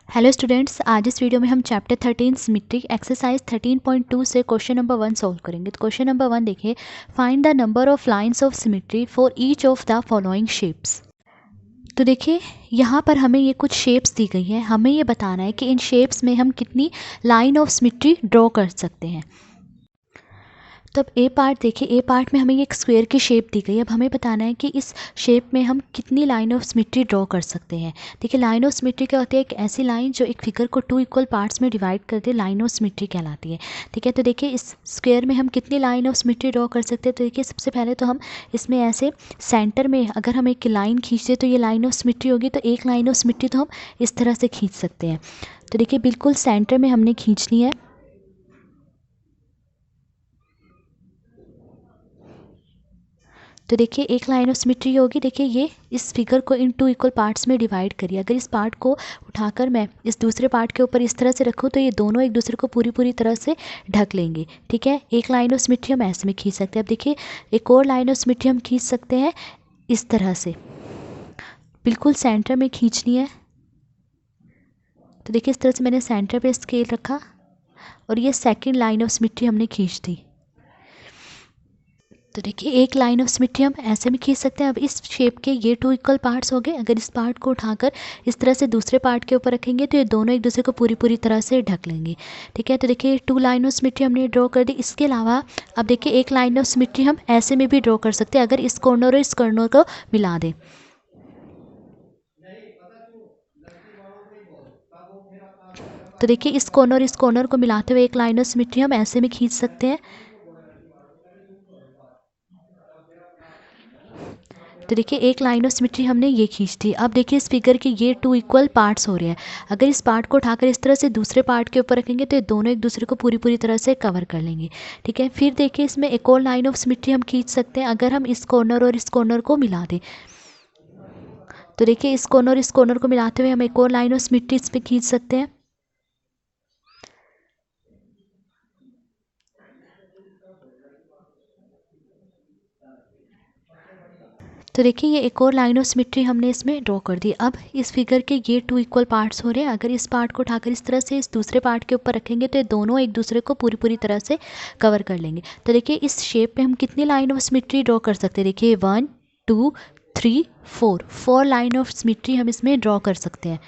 Hello students, आज इस video में हम चैप्टर 13 सिमेट्री एक्सरसाइज 13.2 से क्वेश्चन नंबर 1 सॉल्व करेंगे। तो क्वेश्चन नंबर 1 देखिए, find the number of lines of symmetry for each of the following shapes. तो देखिए यहाँ पर हमें ये कुछ शेप्स दी गई है, हमें ये बताना है कि इन शेप्स में हम कितनी लाइन ऑफ सिमेट्री ड्रॉ कर सकते हैं। तो अब ए पार्ट देखिए, ए पार्ट में हमें ये एक स्क्वायर की शेप दी गई है। अब हमें बताना है कि इस शेप में हम कितनी लाइन ऑफ सिमेट्री ड्रॉ कर सकते हैं। देखिए लाइन ऑफ सिमेट्री क्या होती है, एक ऐसी लाइन जो एक फिगर को 2 इक्वल पार्ट्स में डिवाइड कर दे, लाइन ऑफ सिमेट्री कहलाती है। ठीक है, तो देखिए इस स्क्वायर में हम कितनी लाइन ऑफ सिमेट्री ड्रॉ कर सकते हैं। तो देखिए सबसे पहले तो हम इसमें ऐसे सेंटर में अगर हम एक लाइन खींचते तो ये लाइन ऑफ सिमेट्री होगी। तो एक लाइन ऑफ सिमेट्री तो हम इस तरह से खींच सकते हैं। तो देखिए बिल्कुल सेंटर में हमने खींचनी है। तो देखिए एक लाइन ऑफ सिमेट्री होगी। देखिए ये इस फिगर को इन 2 इक्वल पार्ट्स में डिवाइड करिए। अगर इस पार्ट को उठाकर मैं इस दूसरे पार्ट के ऊपर इस तरह से रखूँ तो ये दोनों एक दूसरे को पूरी तरह से ढक लेंगे। ठीक है, एक लाइन ऑफ सिमेट्री हम ऐसे में खींच सकते हैं। अब देखिए एक और लाइन ऑफ सिमेट्री हम खींच सकते हैं इस तरह से, बिल्कुल सेंटर में खींचनी है। तो देखिए इस तरह से मैंने सेंटर पे स्केल रखा और ये सेकेंड लाइन ऑफ सिमेट्री हमने खींच दी। तो देखिए एक लाइन ऑफ सिमेट्री हम ऐसे में खींच सकते हैं। अब इस शेप के ये 2 इक्वल पार्ट्स हो गए। अगर इस पार्ट को उठाकर इस तरह से दूसरे पार्ट के ऊपर रखेंगे तो ये दोनों एक दूसरे को पूरी तरह से ढक लेंगे। ठीक है, तो देखिए 2 लाइन ऑफ सिमेट्री हमने ड्रॉ कर दी। इसके अलावा अब देखिए एक लाइन ऑफ सिमेट्री हम ऐसे में भी ड्रॉ कर सकते हैं अगर इस कॉर्नर और इस कॉर्नर को मिला दें। तो देखिए इस कॉर्नर को मिलाते हुए एक लाइन ऑफ सिमेट्री हम ऐसे में खींच सकते हैं। तो देखिए एक लाइन ऑफ सिमेट्री हमने ये खींच दी। अब देखिए इस फिगर के ये 2 इक्वल पार्ट्स हो रहे हैं। अगर इस पार्ट को उठाकर इस तरह से दूसरे पार्ट के ऊपर रखेंगे तो ये दोनों एक दूसरे को पूरी तरह से कवर कर लेंगे। ठीक है, फिर देखिए इसमें एक और लाइन ऑफ सिमेट्री हम खींच सकते हैं अगर हम इस कॉर्नर और इस कॉर्नर को मिला दें। तो देखिए इस कॉर्नर को मिलाते हुए हम एक और लाइन ऑफ सिमेट्री इस पर खींच सकते हैं। तो देखिए ये एक और लाइन ऑफ सिमेट्री हमने इसमें ड्रॉ कर दी। अब इस फिगर के ये 2 इक्वल पार्ट्स हो रहे हैं। अगर इस पार्ट को उठाकर इस तरह से इस दूसरे पार्ट के ऊपर रखेंगे तो ये दोनों एक दूसरे को पूरी तरह से कवर कर लेंगे। तो देखिए इस शेप में हम कितनी लाइन ऑफ सिमेट्री ड्रॉ कर सकते हैं। देखिए 1 2 3 4 लाइन ऑफ सिमेट्री हम इसमें ड्रॉ कर सकते हैं।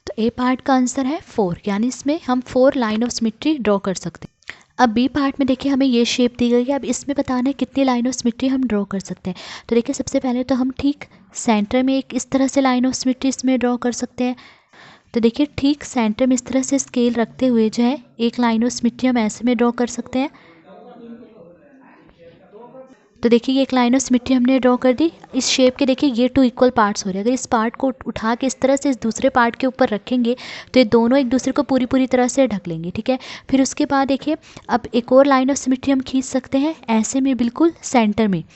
तो ए पार्ट का आंसर है 4, यानी इसमें हम 4 लाइन ऑफ सिमेट्री ड्रॉ कर सकते हैं। अब बी पार्ट में देखिए हमें ये शेप दी गई है। अब इसमें बताना है कितनी लाइन ऑफ सिमेट्री हम ड्रॉ कर सकते हैं। तो देखिए सबसे पहले तो हम ठीक सेंटर में एक इस तरह से लाइन ऑफ सिमेट्री इसमें ड्रॉ कर सकते हैं। तो देखिए ठीक सेंटर में इस तरह से स्केल रखते हुए जो है एक लाइन ऑफ सिमेट्री हम ऐसे में ड्रॉ कर सकते हैं। तो देखिए ये एक लाइन ऑफ सिमेट्री हमने ड्रॉ कर दी। इस शेप के देखिए ये 2 इक्वल पार्ट्स हो रहे हैं। अगर इस पार्ट को उठा के इस तरह से इस दूसरे पार्ट के ऊपर रखेंगे तो ये दोनों एक दूसरे को पूरी तरह से ढक लेंगे। ठीक है, फिर उसके बाद देखिए अब एक और लाइन ऑफ सिमेट्री हम खींच सकते हैं ऐसे में, बिल्कुल सेंटर में। तो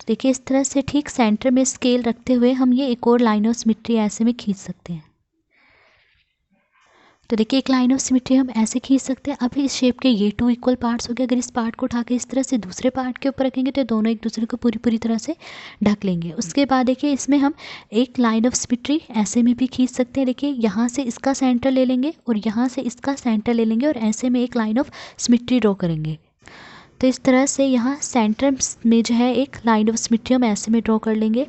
देखिए इस तरह से ठीक सेंटर में स्केल रखते हुए हम ये एक और लाइन ऑफ सिमेट्री ऐसे में खींच सकते हैं। तो देखिए एक लाइन ऑफ सिमेट्री हम ऐसे खींच सकते हैं। अभी इस शेप के ये 2 इक्वल पार्ट्स हो गए। अगर इस पार्ट को उठा के इस तरह से दूसरे पार्ट के ऊपर रखेंगे तो दोनों एक दूसरे को पूरी तरह से ढक लेंगे। उसके बाद देखिए इसमें हम एक लाइन ऑफ सिमेट्री ऐसे में भी खींच सकते हैं। देखिए यहाँ से इसका सेंटर ले लेंगे और यहाँ से इसका सेंटर ले लेंगे और ऐसे में एक लाइन ऑफ सिमेट्री ड्रॉ करेंगे। तो इस तरह से यहाँ सेंटर में जो है एक लाइन ऑफ सिमेट्री हम ऐसे में ड्रॉ कर लेंगे।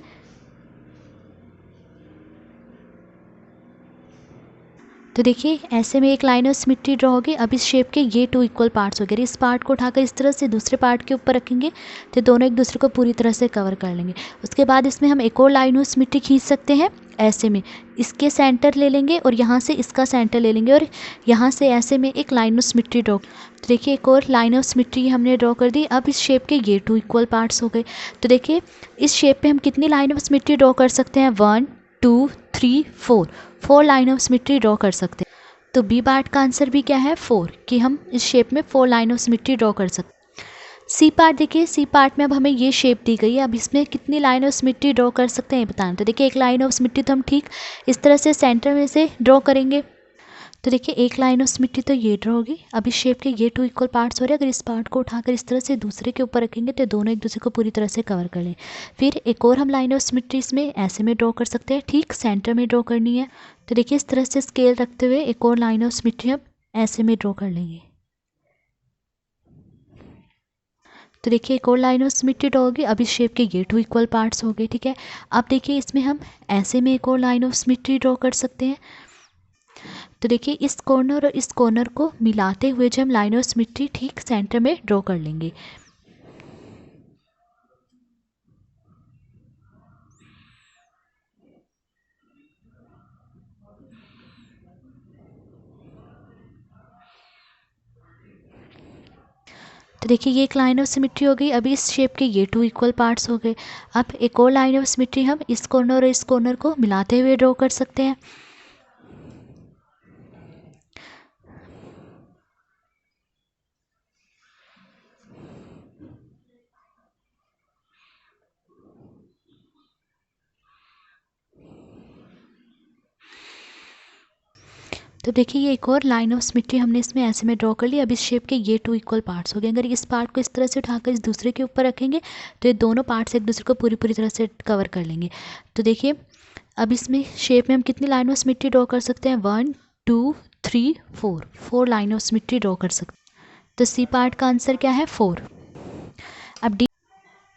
तो देखिए ऐसे में एक लाइन ऑफ सिमेट्री ड्रॉ होगी। अब इस शेप के ये 2 इक्वल पार्ट्स हो गए। इस पार्ट को उठाकर इस तरह से दूसरे पार्ट के ऊपर रखेंगे तो दोनों एक दूसरे को पूरी तरह से कवर कर लेंगे। उसके बाद इसमें हम एक और लाइन ऑफ सिमेट्री खींच सकते हैं ऐसे में। इसके सेंटर ले लेंगे और यहाँ से इसका सेंटर ले लेंगे और यहाँ से ऐसे में एक लाइन ऑफ सिमेट्री ड्रॉ। तो देखिए एक और लाइन ऑफ सिमेट्री हमने ड्रॉ कर दी। अब इस शेप के ये 2 इक्वल पार्ट्स हो गए। तो देखिए इस शेप पे हम कितनी लाइन ऑफ सिमेट्री ड्रॉ कर सकते हैं, 1 2 3 4 लाइन ऑफ सिमेट्री ड्रॉ कर सकते हैं। तो बी पार्ट का आंसर भी क्या है, 4, कि हम इस शेप में 4 लाइन ऑफ सिमेट्री ड्रॉ कर सकते हैं। सी पार्ट देखिए, सी पार्ट में अब हमें ये शेप दी गई है। अब इसमें कितनी लाइन ऑफ सिमेट्री ड्रॉ कर सकते हैं ये बताना। तो देखिए एक लाइन ऑफ सिमेट्री तो हम ठीक इस तरह से सेंटर में से ड्रॉ करेंगे। तो देखिए एक लाइन ऑफ सिमेट्री तो ये ड्रॉ होगी। अब इस शेप के ये 2 इक्वल पार्ट्स हो रहे हैं, अगर इस पार्ट को उठाकर इस तरह से दूसरे के ऊपर रखेंगे तो दोनों एक दूसरे को पूरी तरह से कवर कर लें। फिर एक और हम लाइन ऑफ सिमेट्री इसमें ऐसे में ड्रॉ कर सकते हैं, ठीक सेंटर में ड्रॉ करनी है। तो देखिए इस तरह से स्केल रखते हुए एक और लाइन ऑफ सिमेट्री हम ऐसे में ड्रॉ कर लेंगे। तो देखिए एक और लाइन ऑफ सिमेट्री ड्रॉ होगी। अब इस शेप के ये 2 इक्वल पार्ट्स हो गए, ठीक है। अब देखिए इसमें हम ऐसे में एक और लाइन ऑफ सिमेट्री ड्रॉ कर सकते हैं। तो देखिए इस कॉर्नर और इस कॉर्नर को मिलाते हुए जो हम लाइन ऑफ सिमेट्री ठीक सेंटर में ड्रॉ कर लेंगे। तो देखिए ये एक लाइन ऑफ सिमेट्री हो गई। अभी इस शेप के ये 2 इक्वल पार्ट्स हो गए। अब एक और लाइन ऑफ सिमेट्री हम इस कॉर्नर और इस कॉर्नर को मिलाते हुए ड्रॉ कर सकते हैं। तो देखिए ये एक और लाइन ऑफ सिमेट्री हमने इसमें ऐसे में ड्रॉ कर ली। अब इस शेप के ये 2 इक्वल पार्ट्स हो गए। अगर इस पार्ट को इस तरह से उठाकर इस दूसरे के ऊपर रखेंगे तो ये दोनों पार्ट्स एक दूसरे को पूरी तरह से कवर कर लेंगे। तो देखिए अब इसमें शेप में हम कितनी लाइन ऑफ सिमेट्री ड्रॉ कर सकते हैं, 1 2 3 4 लाइन ऑफ सिमेट्री ड्रॉ कर सकते हैं। तो सी पार्ट का आंसर क्या है, 4।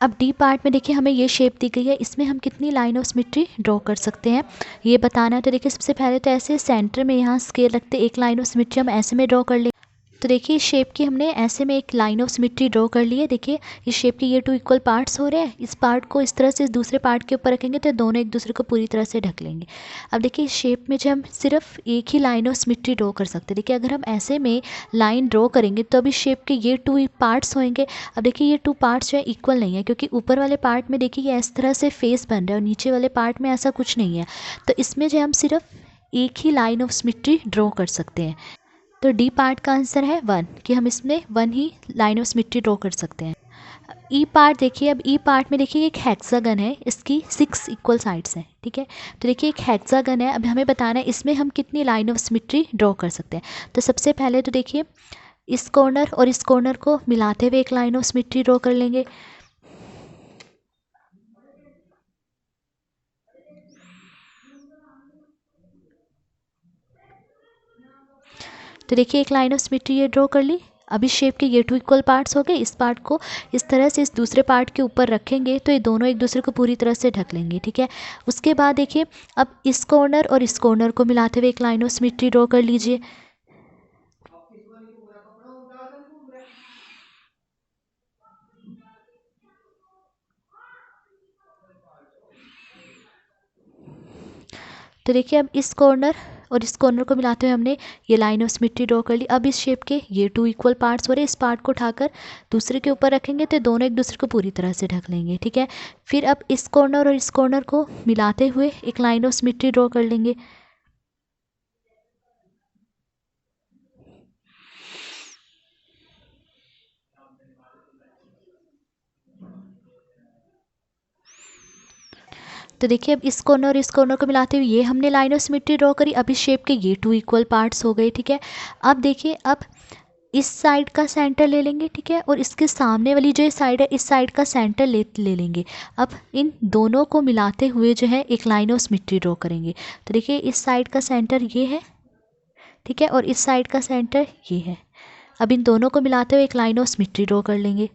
अब डी पार्ट में देखिए हमें ये शेप दी गई है, इसमें हम कितनी लाइन ऑफ सिमेट्री ड्रॉ कर सकते हैं ये बताना है। तो देखिए सबसे पहले तो ऐसे सेंटर में यहाँ स्केल रखते एक लाइन ऑफ सिमेट्री हम ऐसे में ड्रॉ कर लेंगे। तो देखिए इस शेप की हमने ऐसे में एक लाइन ऑफ सिमेट्री ड्रॉ कर ली है। देखिए इस शेप के ये 2 इक्वल पार्ट्स हो रहे हैं। इस पार्ट को इस तरह से इस दूसरे पार्ट के ऊपर रखेंगे तो दोनों एक दूसरे को पूरी तरह से ढक लेंगे। अब देखिए इस शेप में जो हम सिर्फ एक ही लाइन ऑफ सिमेट्री ड्रॉ कर सकते हैं। देखिए अगर हम ऐसे में लाइन ड्रॉ करेंगे तो अब इस शेप के ये 2 पार्ट्स होंगे। अब देखिए ये 2 पार्ट्स जो है इक्वल नहीं है, क्योंकि ऊपर वाले पार्ट में देखिए ये इस तरह से फेस बन रहा है और नीचे वाले पार्ट में ऐसा कुछ नहीं है। तो इसमें जो हम सिर्फ एक ही लाइन ऑफ सिमेट्री ड्रॉ कर सकते हैं। तो डी पार्ट का आंसर है 1, कि हम इसमें 1 ही लाइन ऑफ सिमेट्री ड्रॉ कर सकते हैं। ई पार्ट देखिए, अब ई पार्ट में देखिए एक हेक्सागन है, इसकी 6 इक्वल साइड्स हैं, ठीक है। तो देखिए एक हेक्सागन है, अब हमें बताना है इसमें हम कितनी लाइन ऑफ सिमेट्री ड्रॉ कर सकते हैं। तो सबसे पहले तो देखिए इस कॉर्नर और इस कॉर्नर को मिलाते हुए एक लाइन ऑफ सिमेट्री ड्रॉ कर लेंगे। तो देखिए एक लाइन ऑफ सिमेट्री ये ड्रॉ कर ली। अब इस शेप के ये 2 इक्वल पार्ट्स हो गए। इस पार्ट को इस तरह से इस दूसरे पार्ट के ऊपर रखेंगे तो ये दोनों एक दूसरे को पूरी तरह से ढक लेंगे, ठीक है। उसके बाद देखिए अब इस कॉर्नर और इस कॉर्नर को मिलाते हुए एक लाइन ऑफ सिमेट्री ड्रॉ कर लीजिए। तो देखिए अब इस कॉर्नर और इस कॉर्नर को मिलाते हुए हमने ये लाइन ऑफ सिमेट्री ड्रॉ कर ली। अब इस शेप के ये 2 इक्वल पार्ट्स हो रहे हैं। इस पार्ट को उठाकर दूसरे के ऊपर रखेंगे तो दोनों एक दूसरे को पूरी तरह से ढक लेंगे, ठीक है। फिर अब इस कॉर्नर और इस कॉर्नर को मिलाते हुए एक लाइन ऑफ सिमेट्री ड्रॉ कर लेंगे। तो देखिए अब इस कॉर्नर और इस कॉर्नर को मिलाते हुए ये हमने लाइन ऑफ सिमेट्री ड्रॉ करी। अब इस शेप के ये 2 इक्वल पार्ट्स हो गए, ठीक है। अब देखिए अब इस साइड का सेंटर ले लेंगे, ठीक है, और इसके सामने वाली जो साइड है इस साइड का सेंटर ले लेंगे। अब इन दोनों को मिलाते हुए जो है एक लाइन ऑफ सिमेट्री ड्रॉ करेंगे। तो देखिए इस साइड का सेंटर ये है, ठीक है, और इस साइड का सेंटर ये है। अब इन दोनों को मिलाते हुए एक लाइन ऑफ सिमेट्री ड्रॉ कर लेंगे।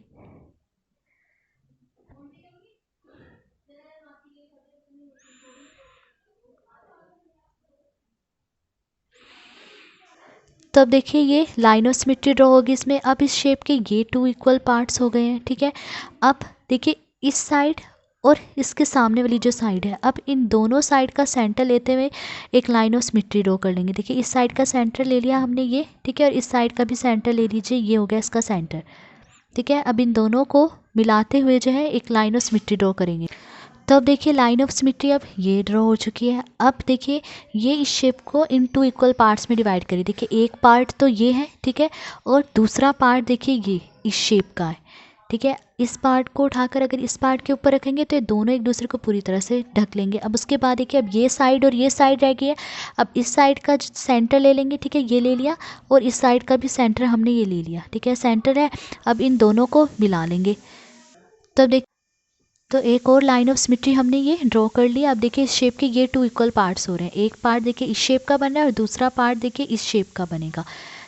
तो अब देखिए ये लाइन ऑफ सिमेट्री ड्रॉ होगी इसमें। अब इस शेप के ये 2 इक्वल पार्ट्स हो गए हैं, ठीक है। अब देखिए इस साइड और इसके सामने वाली जो साइड है, अब इन दोनों साइड का सेंटर लेते हुए एक लाइन ऑफ सिमेट्री ड्रॉ कर लेंगे। देखिए इस साइड का सेंटर ले लिया हमने ये, ठीक है, और इस साइड का भी सेंटर ले लीजिए, ये हो गया इसका सेंटर, ठीक है। अब इन दोनों को मिलाते हुए जो है एक लाइन ऑफ सिमेट्री ड्रॉ करेंगे। तो अब देखिए लाइन ऑफ सिमेट्री अब ये ड्रॉ हो चुकी है। अब देखिए ये इस शेप को इन 2 इक्वल पार्ट्स में डिवाइड करिए। देखिए एक पार्ट तो ये है, ठीक है, और दूसरा पार्ट देखिए ये इस शेप का है, ठीक है। इस पार्ट को उठाकर अगर इस पार्ट के ऊपर रखेंगे तो ये दोनों एक दूसरे को पूरी तरह से ढक लेंगे। अब उसके बाद देखिए अब ये साइड और ये साइड रह गई है। अब इस साइड का सेंटर ले लेंगे, ठीक है, ये ले लिया, और इस साइड का भी सेंटर हमने ये ले लिया, ठीक है, सेंटर है। अब इन दोनों को मिला लेंगे। तब देख तो एक और लाइन ऑफ सिमेट्री हमने ये ड्रॉ कर लिया। अब देखिए इस शेप के ये 2 इक्वल पार्ट्स हो रहे हैं। एक पार्ट देखिए इस शेप का बन रहा है और दूसरा पार्ट देखिए इस शेप का बनेगा,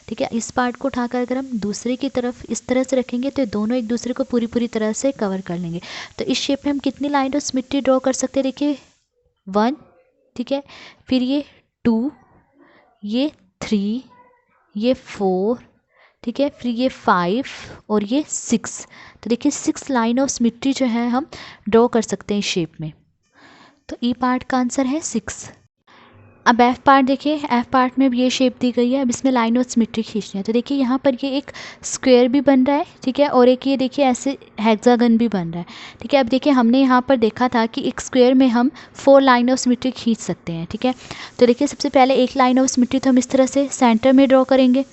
ठीक है। इस पार्ट को उठाकर अगर हम दूसरे की तरफ इस तरह से रखेंगे तो ये दोनों एक दूसरे को पूरी तरह से कवर कर लेंगे। तो इस शेप में हम कितनी लाइन ऑफ सिमेट्री ड्रॉ कर सकते हैं? देखिए 1, ठीक है, फिर ये 2, ये 3, ये 4, ठीक है, फिर ये 5 और ये 6। तो देखिए 6 लाइन ऑफ सिमेट्री जो है हम ड्रॉ कर सकते हैं इस शेप में। तो ई पार्ट का आंसर है 6। अब एफ पार्ट देखिए, एफ पार्ट में भी ये शेप दी गई है। अब इसमें लाइन ऑफ सिमेट्री खींचनी है। तो देखिए यहाँ पर ये एक स्क्वायर भी बन रहा है, ठीक है, और एक ये देखिए ऐसे हेक्सागन भी बन रहा है, ठीक है। अब देखिए हमने यहाँ पर देखा था कि एक स्क्वायर में हम 4 लाइन ऑफ सिमेट्री खींच सकते हैं, ठीक है। तो देखिए सबसे पहले एक लाइन ऑफ सिमेट्री तो हम इस तरह से सेंटर में ड्रॉ करेंगे।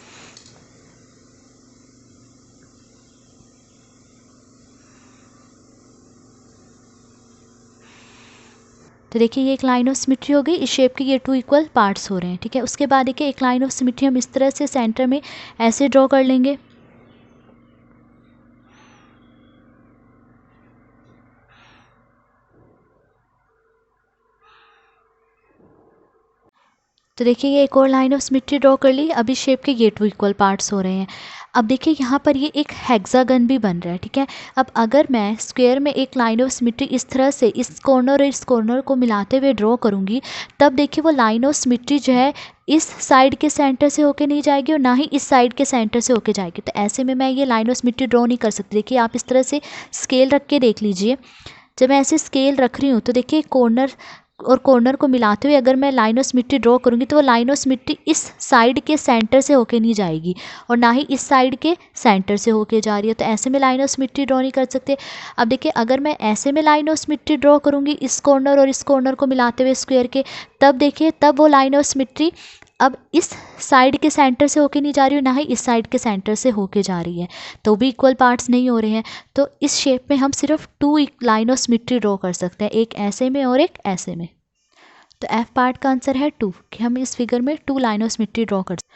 तो देखिए ये एक लाइन ऑफ सिमेट्री हो गई। इस शेप के ये 2 इक्वल पार्ट्स हो रहे हैं, ठीक है। उसके बाद देखिए एक लाइन ऑफ सिमेट्री हम इस तरह से सेंटर में ऐसे ड्रॉ कर लेंगे। तो देखिए ये एक और लाइन ऑफ सिमेट्री ड्रॉ कर ली। अब इस शेप के ये 2 इक्वल पार्ट्स हो रहे हैं। अब देखिए यहाँ पर ये एक हेक्सागन भी बन रहा है, ठीक है। अब अगर मैं स्क्वायर में एक लाइन ऑफ सिमेट्री इस तरह से इस कॉर्नर और इस कॉर्नर को मिलाते हुए ड्रॉ करूँगी, तब देखिए वो लाइन ऑफ सिमेट्री जो है इस साइड के सेंटर से होके नहीं जाएगी और ना ही इस साइड के सेंटर से होके जाएगी। तो ऐसे में मैं ये लाइन ऑफ सिमेट्री ड्रॉ नहीं कर सकती। देखिए आप इस तरह से स्केल रख के देख लीजिए। जब मैं ऐसे स्केल रख रही हूँ तो देखिए कॉर्नर और कॉर्नर को मिलाते हुए अगर मैं लाइन ऑफ सिमेट्री ड्रॉ करूँगी तो वो लाइन ऑफ सिमेट्री इस साइड के सेंटर से होके नहीं जाएगी और ना ही इस साइड के सेंटर से होके जा रही है। तो ऐसे में लाइन ऑफ सिमेट्री ड्रॉ नहीं कर सकते। अब देखिए अगर मैं ऐसे में लाइन ऑफ सिमेट्री ड्रॉ करूँगी इस कॉर्नर और इस कॉर्नर को मिलाते हुए स्क्वायर के, तब देखिए तब वो लाइन ऑफ सिमेट्री अब इस साइड के सेंटर से होके नहीं जा रही है, ना ही इस साइड के सेंटर से होके जा रही है, तो भी इक्वल पार्ट्स नहीं हो रहे हैं। तो इस शेप में हम सिर्फ 2 लाइन ऑफ सिमेट्री ड्रॉ कर सकते हैं, एक ऐसे में और एक ऐसे में। तो एफ पार्ट का आंसर है 2 कि हम इस फिगर में 2 लाइन ऑफ सिमेट्री ड्रॉ कर सकते।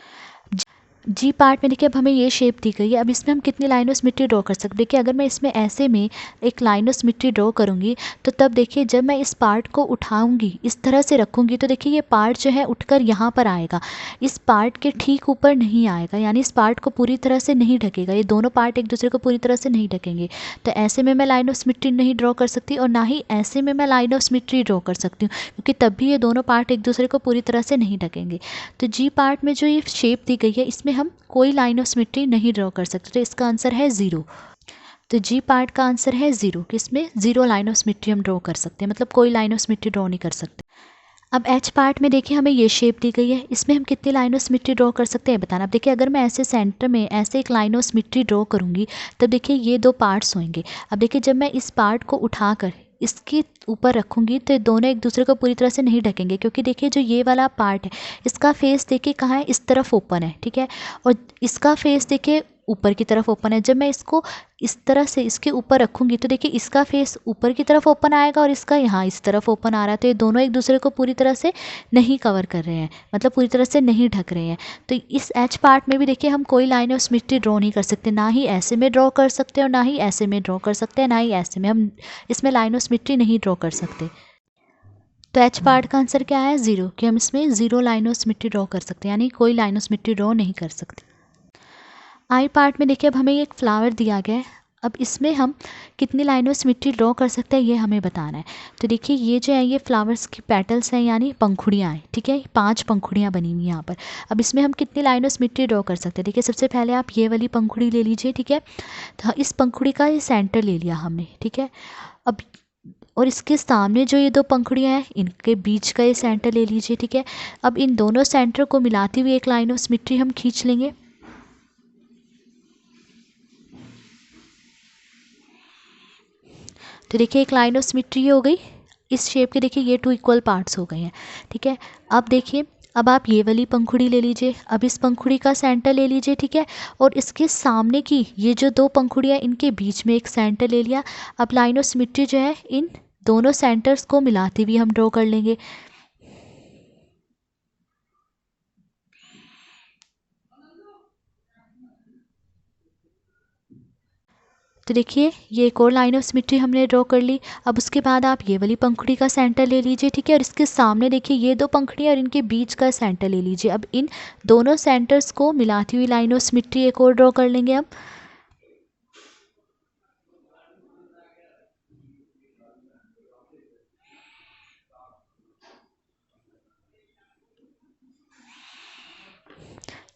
जी पार्ट में देखिए अब हमें ये शेप दी गई है। अब इसमें हम कितनी लाइन ऑफ सिमेट्री ड्रॉ कर सकते हैं? देखिए अगर मैं इसमें ऐसे में एक लाइन ऑफ सिमेट्री ड्रॉ करूँगी तो तब देखिए जब मैं इस पार्ट को उठाऊंगी इस तरह से रखूँगी तो देखिए ये पार्ट जो है उठकर यहाँ पर आएगा, इस पार्ट के ठीक ऊपर नहीं आएगा, यानी इस पार्ट को पूरी तरह से नहीं ढकेगा। ये दोनों पार्ट एक दूसरे को पूरी तरह से नहीं ढकेंगे। तो ऐसे में मैं लाइन ऑफ सिमेट्री नहीं ड्रॉ कर सकती और ना ही ऐसे में मैं लाइन ऑफ सिमेट्री ड्रॉ कर सकती हूँ, क्योंकि तब भी ये दोनों पार्ट एक दूसरे को पूरी तरह से नहीं ढकेंगे। तो जी पार्ट में जो ये शेप दी गई है इसमें हम कोई लाइन ऑफ सिमेट्री नहीं ड्रॉ कर सकते। तो इसका आंसर है 0। तो जी पार्ट का आंसर है 0 कि इसमें 0 लाइन ऑफ सिमेट्री हम ड्रॉ कर सकते हैं, मतलब कोई लाइन ऑफ सिमेट्री ड्रॉ नहीं कर सकते। अब एच पार्ट में देखिए हमें ये शेप दी गई है, इसमें हम कितनी लाइन ऑफ सिमेट्री ड्रॉ कर सकते हैं बताना। अब देखिए अगर मैं ऐसे सेंटर में ऐसे एक लाइन ऑफ सिमेट्री ड्रॉ करूँगी तब देखिए ये 2 पार्ट्स होंगे। अब देखिए जब मैं इस पार्ट को उठाकर इसके ऊपर रखूँगी तो ये दोनों एक दूसरे को पूरी तरह से नहीं ढकेंगे, क्योंकि देखिए जो ये वाला पार्ट है इसका फेस देखिए कहाँ है, इस तरफ ओपन है, ठीक है, और इसका फेस देखिए ऊपर की तरफ ओपन है। जब मैं इसको इस तरह से इसके ऊपर रखूँगी तो देखिए इसका फेस ऊपर की तरफ ओपन आएगा और इसका यहाँ इस तरफ ओपन आ रहा है। तो ये दोनों एक दूसरे को पूरी तरह से नहीं कवर कर रहे हैं, मतलब पूरी तरह से नहीं ढक रहे हैं। तो इस एच पार्ट में भी देखिए हम कोई लाइन ऑफ सिमेट्री ड्रॉ नहीं कर सकते, ना ही ऐसे में ड्रॉ कर सकते और ना ही ऐसे में ड्रॉ कर सकते हैं, ना ही ऐसे में। हम इसमें लाइन ऑफ सिमेट्री नहीं ड्रॉ कर सकते। तो एच पार्ट का आंसर क्या है? 0 कि हम इसमें 0 लाइन ऑफ सिमेट्री ड्रॉ कर सकते हैं, यानी कोई लाइन ऑफ सिमेट्री ड्रॉ नहीं कर सकते। आई पार्ट में देखिए अब हमें एक फ्लावर दिया गया है। अब इसमें हम कितनी लाइन ऑफ सिमेट्री ड्रॉ कर सकते हैं ये हमें बताना है। तो देखिए ये जो है ये फ्लावर्स की पेटल्स हैं, यानी पंखुड़ियाँ हैं, ठीक है, 5 पंखुड़ियाँ बनी हुई हैं यहाँ पर। अब इसमें हम कितनी लाइन ऑफ सिमेट्री ड्रॉ कर सकते हैं? देखिए सबसे पहले आप ये वाली पंखुड़ी ले लीजिए, ठीक है, तो इस पंखुड़ी का ये सेंटर ले लिया हमने, ठीक है। अब और इसके सामने जो ये 2 पंखुड़ियाँ हैं इनके बीच का ये सेंटर ले लीजिए, ठीक है। अब इन दोनों सेंटर को मिलाती हुई एक लाइन ऑफ सिमेट्री हम खींच लेंगे। तो देखिए एक लाइन ऑफ सिमेट्री हो गई। इस शेप के देखिए ये 2 इक्वल पार्ट्स हो गए हैं, ठीक है। अब देखिए अब आप ये वाली पंखुड़ी ले लीजिए, अब इस पंखुड़ी का सेंटर ले लीजिए, ठीक है, और इसके सामने की ये जो दो पंखुड़ियाँ इनके बीच में एक सेंटर ले लिया। अब लाइन ऑफ सिमेट्री जो है इन दोनों सेंटर्स को मिलाती हुई हम ड्रॉ कर लेंगे। तो देखिए ये एक और लाइन ऑफ सिमेट्री हमने ड्रॉ कर ली। अब उसके बाद आप ये वाली पंखुड़ी का सेंटर ले लीजिए, ठीक है, और इसके सामने देखिए ये दो पंखुड़ियाँ और इनके बीच का सेंटर ले लीजिए। अब इन दोनों सेंटर्स को मिलाती हुई लाइन ऑफ सिमेट्री एक और ड्रॉ कर लेंगे। अब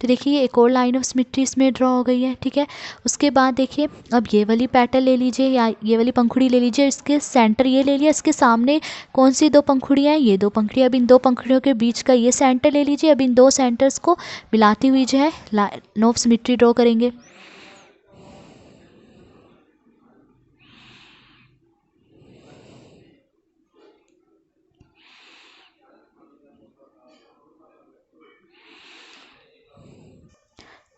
तो देखिए एक और लाइन ऑफ सिमेट्री इसमें ड्रॉ हो गई है, ठीक है। उसके बाद देखिए अब ये वाली पेटल ले लीजिए या ये वाली पंखुड़ी ले लीजिए, इसके सेंटर ये ले लिया, इसके सामने कौन सी दो पंखुड़ियाँ हैं, ये दो पंखुड़ियाँ। अब इन दो पंखुड़ियों के बीच का ये सेंटर ले लीजिए। अब इन दो सेंटर्स को मिलाती हुई जो है लाइन ऑफ सिमेट्री ड्रॉ करेंगे।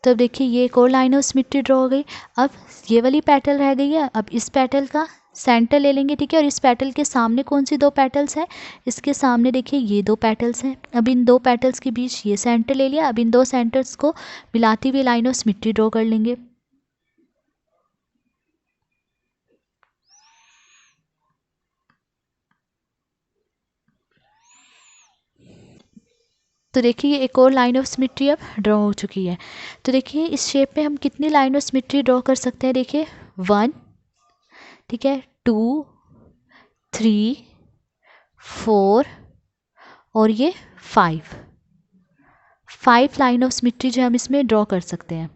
तो अब देखिए ये एक और लाइन ऑफ सिमेट्री ड्रॉ हो गई। अब ये वाली पेटल रह गई है, अब इस पेटल का सेंटर ले लेंगे, ठीक है, और इस पेटल के सामने कौन सी दो पेटल्स हैं, इसके सामने देखिए ये दो पेटल्स हैं। अब इन दो पेटल्स के बीच ये सेंटर ले लिया। अब इन दो सेंटर्स को मिलाती हुई लाइन ऑफ सिमेट्री ड्रॉ कर लेंगे। तो देखिए ये एक और लाइन ऑफ सिमेट्री अब ड्रॉ हो चुकी है। तो देखिए इस शेप में हम कितनी लाइन ऑफ सिमेट्री ड्रॉ कर सकते हैं, देखिए 1, ठीक है, 2, 3, 4 और ये 5 लाइन ऑफ सिमेट्री जो हम इसमें ड्रॉ कर सकते हैं।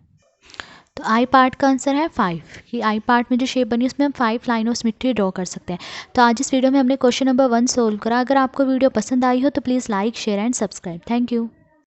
तो आई पार्ट का आंसर है 5 कि आई पार्ट में जो शेप बनी उसमें हम 5 लाइन ऑफ सिमेट्री ड्रॉ कर सकते हैं। तो आज इस वीडियो में हमने क्वेश्चन नंबर 1 सोल्व करा। अगर आपको वीडियो पसंद आई हो तो please like, share and subscribe. Thank you.